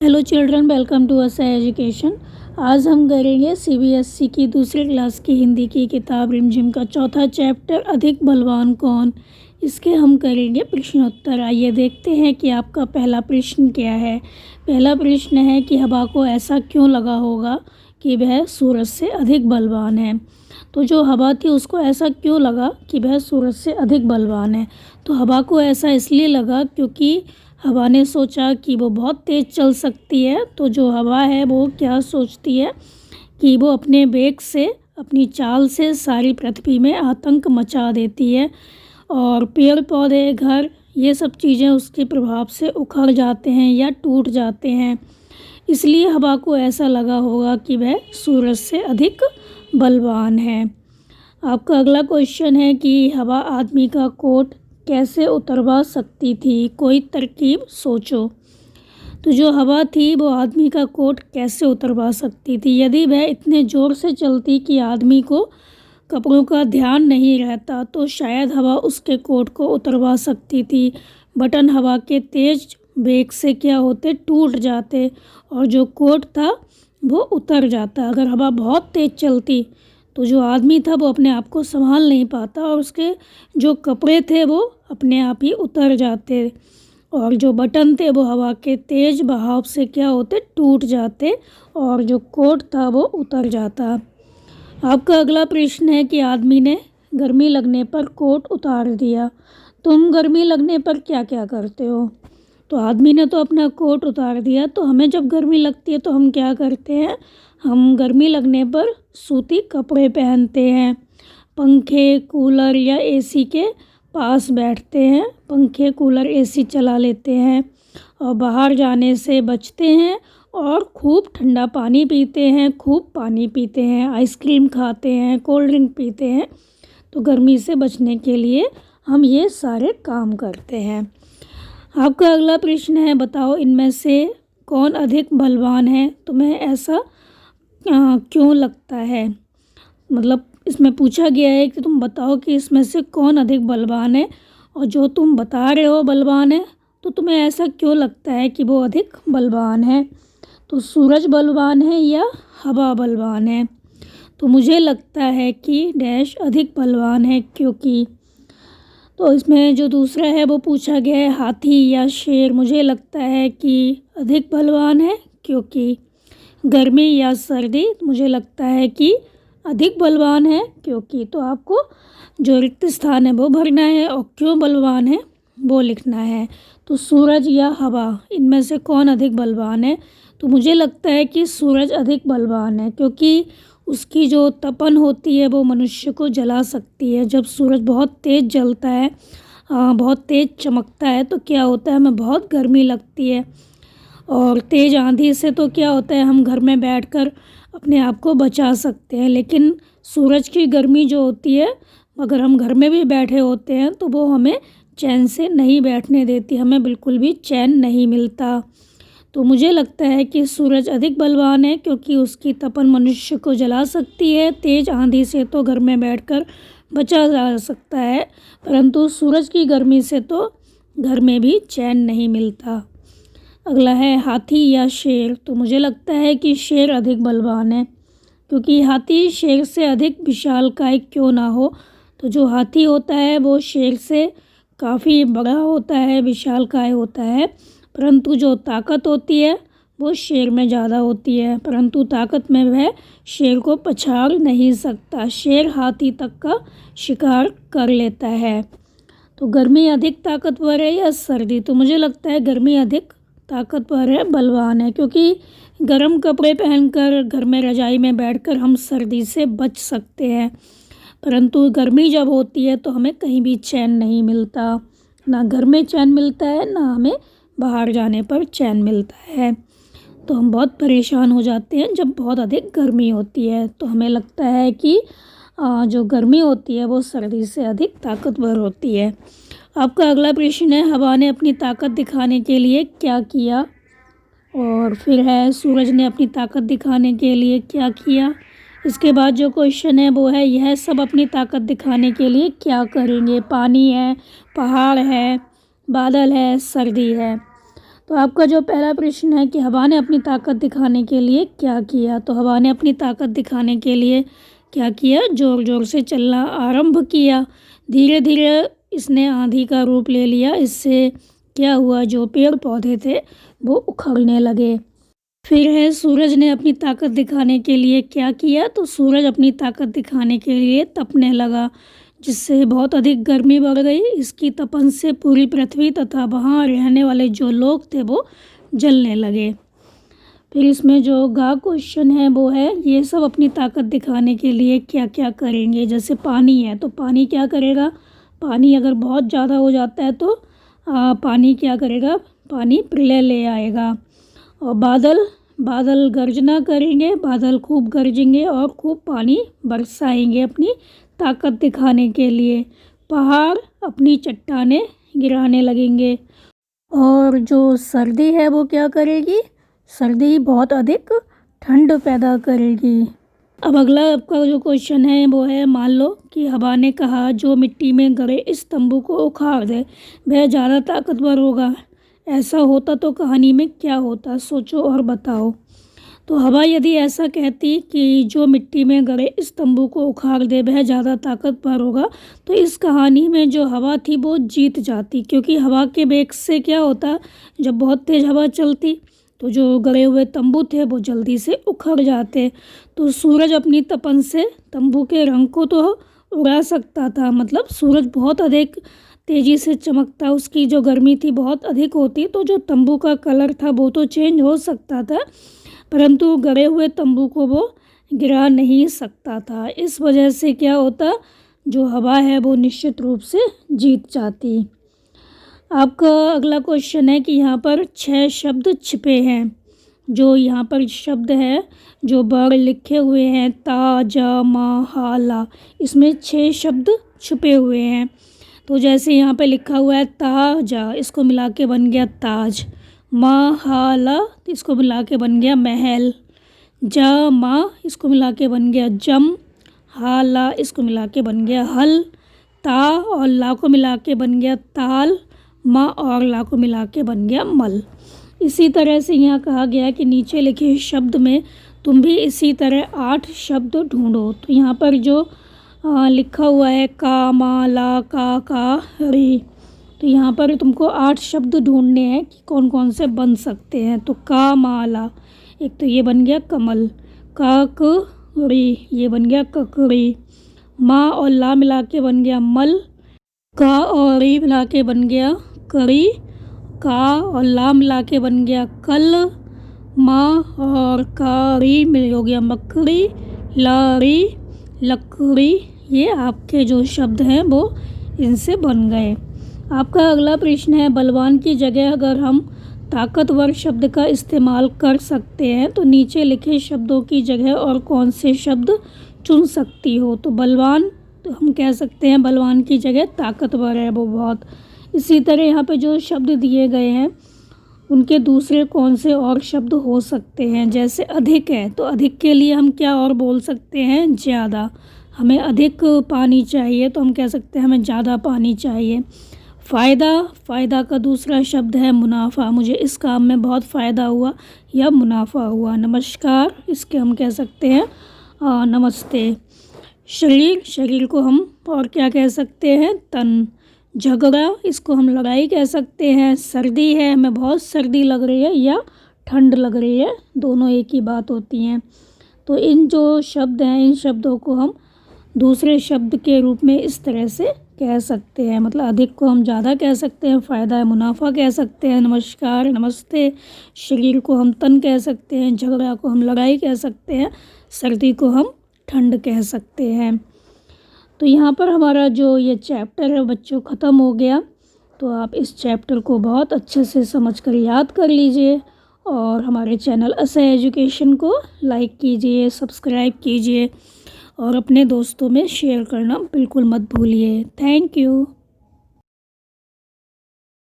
Hello children, welcome to असा education. आज हम करेंगे सीबीएसई की दूसरी क्लास की हिंदी की किताब रिमझिम का चौथा चैप्टर अधिक बलवान कौन। इसके हम करेंगे प्रश्नोत्तर। आइए देखते हैं कि आपका पहला प्रश्न क्या है। पहला प्रश्न है कि हवा को ऐसा क्यों लगा होगा कि वह सूरज से अधिक बलवान है। तो जो हवा थी उसको ऐसा क्यों लगा कि वह सूरज से अधिक बलवान है। तो हवा को ऐसा इसलिए लगा क्योंकि हवा ने सोचा कि वो बहुत तेज़ चल सकती है। तो जो हवा है वो क्या सोचती है कि वो अपने वेग से, अपनी चाल से सारी पृथ्वी में आतंक मचा देती है और पेड़ पौधे, घर, ये सब चीज़ें उसके प्रभाव से उखड़ जाते हैं या टूट जाते हैं। इसलिए हवा को ऐसा लगा होगा कि वह सूरज से अधिक बलवान है। आपका अगला क्वेश्चन है कि हवा आदमी का कोट कैसे उतरवा सकती थी, कोई तरकीब सोचो। तो जो हवा थी वो आदमी का कोट कैसे उतरवा सकती थी। यदि वह इतने ज़ोर से चलती कि आदमी को कपड़ों का ध्यान नहीं रहता तो शायद हवा उसके कोट को उतरवा सकती थी। बटन हवा के तेज़ वेग से क्या होते, टूट जाते और जो कोट था वो उतर जाता। अगर हवा बहुत तेज़ चलती तो जो आदमी था वो अपने आप को संभाल नहीं पाता और उसके जो कपड़े थे वो अपने आप ही उतर जाते और जो बटन थे वो हवा के तेज़ बहाव से क्या होते, टूट जाते और जो कोट था वो उतर जाता। आपका अगला प्रश्न है कि आदमी ने गर्मी लगने पर कोट उतार दिया। तुम गर्मी लगने पर क्या क्या करते हो। तो आदमी ने तो अपना कोट उतार दिया, तो हमें जब गर्मी लगती है तो हम क्या करते हैं, हम गर्मी लगने पर सूती कपड़े पहनते हैं, पंखे, कूलर या एसी के पास बैठते हैं, पंखे, कूलर, एसी चला लेते हैं और बाहर जाने से बचते हैं और खूब ठंडा पानी पीते हैं, खूब पानी पीते हैं, आइसक्रीम खाते हैं, कोल्ड ड्रिंक पीते हैं। तो गर्मी से बचने के लिए हम ये सारे काम करते हैं। आपका अगला प्रश्न है, बताओ इनमें से कौन अधिक बलवान है, तुम्हें ऐसा क्यों लगता है। मतलब इसमें पूछा गया है कि तुम बताओ कि इसमें से कौन अधिक बलवान है और जो तुम बता रहे हो बलवान है तो तुम्हें ऐसा क्यों लगता है कि वो अधिक बलवान है। तो सूरज बलवान है या हवा बलवान है। तो मुझे लगता है कि डैश अधिक बलवान है क्योंकि, तो इसमें जो दूसरा है वो पूछा गया है हाथी या शेर। मुझे लगता है कि अधिक बलवान है क्योंकि गर्मी या सर्दी। मुझे लगता है कि अधिक बलवान है क्योंकि, तो आपको जो रिक्त स्थान है वो भरना है और क्यों बलवान है वो लिखना है। तो सूरज या हवा, इनमें से कौन अधिक बलवान है। तो मुझे लगता है कि सूरज अधिक बलवान है क्योंकि उसकी जो तपन होती है वो मनुष्य को जला सकती है। जब सूरज बहुत तेज़ जलता है, बहुत तेज़ चमकता है तो क्या होता है, हमें बहुत गर्मी लगती है और तेज़ आंधी से तो क्या होता है, हम घर में बैठकर अपने आप को बचा सकते हैं। लेकिन सूरज की गर्मी जो होती है, अगर हम घर में भी बैठे होते हैं तो वो हमें चैन से नहीं बैठने देती, हमें बिल्कुल भी चैन नहीं मिलता। तो मुझे लगता है कि सूरज अधिक बलवान है क्योंकि उसकी तपन मनुष्य को जला सकती है। तेज़ आंधी से तो घर में बैठकर बचा जा सकता है, परंतु सूरज की गर्मी से तो घर में भी चैन नहीं मिलता। अगला है हाथी या शेर। तो मुझे लगता है कि शेर अधिक बलवान है क्योंकि हाथी शेर से अधिक विशालकाय क्यों ना हो। तो जो हाथी होता है वो शेर से काफ़ी बड़ा होता है, विशालकाय होता है, परंतु जो ताकत होती है वो शेर में ज़्यादा होती है, परंतु ताकत में वह शेर को पछाड़ नहीं सकता। शेर हाथी तक का शिकार कर लेता है। तो गर्मी अधिक ताकतवर है या सर्दी। तो मुझे लगता है गर्मी अधिक ताकतवर है, बलवान है क्योंकि गर्म कपड़े पहनकर घर में रजाई में बैठकर हम सर्दी से बच सकते हैं, परंतु गर्मी जब होती है तो हमें कहीं भी चैन नहीं मिलता, ना घर में चैन मिलता है ना हमें बाहर जाने पर चैन मिलता है। तो हम बहुत परेशान हो जाते हैं जब बहुत अधिक गर्मी होती है। तो हमें लगता है कि जो गर्मी होती है वो सर्दी से अधिक ताकतवर होती है। आपका अगला प्रश्न है, हवा ने अपनी ताकत दिखाने के लिए क्या किया। और फिर है सूरज ने अपनी ताकत दिखाने के लिए क्या किया। इसके बाद जो क्वेश्चन है वो है, यह सब अपनी ताकत दिखाने के लिए क्या करेंगे। पानी है, पहाड़ है, बादल है, सर्दी है। तो आपका जो पहला प्रश्न है कि हवा ने अपनी ताकत दिखाने के लिए क्या किया, तो हवा ने अपनी ताकत दिखाने के लिए क्या किया, ज़ोर ज़ोर से चलना आरंभ किया। धीरे धीरे इसने आंधी का रूप ले लिया। इससे क्या हुआ, जो पेड़ पौधे थे वो उखड़ने लगे। फिर है सूरज ने अपनी ताकत दिखाने के लिए क्या किया, तो सूरज अपनी ताकत दिखाने के लिए तपने लगा, जिससे बहुत अधिक गर्मी बढ़ गई। इसकी तपन से पूरी पृथ्वी तथा वहाँ रहने वाले जो लोग थे वो जलने लगे। फिर इसमें जो गा क्वेश्चन है वो है, ये सब अपनी ताकत दिखाने के लिए क्या क्या करेंगे। जैसे पानी है तो पानी क्या करेगा, पानी अगर बहुत ज़्यादा हो जाता है तो पानी क्या करेगा, पानी प्रलय ले आएगा। और बादल गर्जना करेंगे, बादल खूब गरजेंगे और खूब पानी बरसाएंगे अपनी ताकत दिखाने के लिए। पहाड़ अपनी चट्टानें गिराने लगेंगे। और जो सर्दी है वो क्या करेगी, सर्दी बहुत अधिक ठंड पैदा करेगी। अब अगला आपका जो क्वेश्चन है वो है, मान लो कि हवा ने कहा जो मिट्टी में गड़े इस तंबू को उखाड़ दे वह ज़्यादा ताकतवर होगा। ऐसा होता तो कहानी में क्या होता, सोचो और बताओ। तो हवा यदि ऐसा कहती कि जो मिट्टी में गड़े इस तंबू को उखाड़ दे वह ज़्यादा ताकतवर होगा, तो इस कहानी में जो हवा थी वो जीत जाती, क्योंकि हवा के वेग से क्या होता, जब बहुत तेज़ हवा चलती तो जो गड़े हुए तंबू थे वो जल्दी से उखड़ जाते। तो सूरज अपनी तपन से तंबू के रंग को तो उड़ा सकता था, मतलब सूरज बहुत अधिक तेज़ी से चमकता, उसकी जो गर्मी थी बहुत अधिक होती, तो जो तंबू का कलर था वो तो चेंज हो सकता था, परंतु गड़े हुए तंबू को वो गिरा नहीं सकता था। इस वजह से क्या होता, जो हवा है वो निश्चित रूप से जीत जाती। आपका अगला क्वेश्चन है कि यहाँ पर 6 शब्द छिपे हैं। जो यहाँ पर शब्द है, जो वर्ड लिखे हुए हैं ता, जा, मा, हा, ला, इसमें 6 शब्द छुपे हुए हैं। तो जैसे यहाँ पे लिखा हुआ है ता, जा, इसको मिला के बन गया ताज। मा, हा, ला, इसको मिला के बन गया महल। जा, मा, इसको मिला के बन गया जम। हा, ला, इसको मिला के बन गया हल। ता और ला को मिला के बन गया ताल। माँ और ला को मिला के बन गया मल। इसी तरह से यहाँ कहा गया कि नीचे लिखे शब्द में तुम भी इसी तरह 8 शब्द ढूंढो। तो यहाँ पर जो लिखा हुआ है का, मा, ला, का, री, तो यहाँ पर तुमको 8 शब्द ढूंढने हैं कि कौन कौन से बन सकते हैं। तो का, मा, ला, एक तो ये बन गया कमल। का, क, री, ये बन गया ककड़ी। मा और ला मिला के बन गया मल। का और री मिला के बन गया करी। का और ला मिला के बन गया कल। माँ और का री मिल हो गया मकड़ी। लारी, लकड़ी, ये आपके जो शब्द हैं वो इनसे बन गए। आपका अगला प्रश्न है, बलवान की जगह अगर हम ताकतवर शब्द का इस्तेमाल कर सकते हैं तो नीचे लिखे शब्दों की जगह और कौन से शब्द चुन सकती हो। तो बलवान, तो हम कह सकते हैं बलवान की जगह ताकतवर है वो बहुत। इसी तरह यहाँ पे जो शब्द दिए गए हैं उनके दूसरे कौन से और शब्द हो सकते हैं। जैसे अधिक है तो अधिक के लिए हम क्या और बोल सकते हैं, ज़्यादा। हमें अधिक पानी चाहिए तो हम कह सकते हैं हमें ज़्यादा पानी चाहिए। फ़ायदा का दूसरा शब्द है मुनाफा, मुझे इस काम में बहुत फ़ायदा हुआ या मुनाफा हुआ। नमस्कार, इसके हम कह सकते हैं नमस्ते। शरीर को हम और क्या कह सकते हैं, तन। झगड़ा, इसको हम लड़ाई कह सकते हैं। सर्दी है, हमें बहुत सर्दी लग रही है या ठंड लग रही है, दोनों एक ही बात होती हैं। तो इन जो शब्द हैं इन शब्दों को हम दूसरे शब्द के रूप में इस तरह से कह सकते हैं। मतलब अधिक को हम ज़्यादा कह सकते हैं, फ़ायदा है मुनाफा कह सकते हैं, नमस्कार नमस्ते। शरीर को हम तन कह सकते हैं, झगड़ा को हम लड़ाई कह सकते हैं, सर्दी को हम ठंड कह सकते हैं। तो यहाँ पर हमारा जो ये चैप्टर है बच्चों ख़त्म हो गया। तो आप इस चैप्टर को बहुत अच्छे से समझ कर याद कर लीजिए और हमारे चैनल असह एजुकेशन को लाइक कीजिए, सब्सक्राइब कीजिए और अपने दोस्तों में शेयर करना बिल्कुल मत भूलिए। Thank you.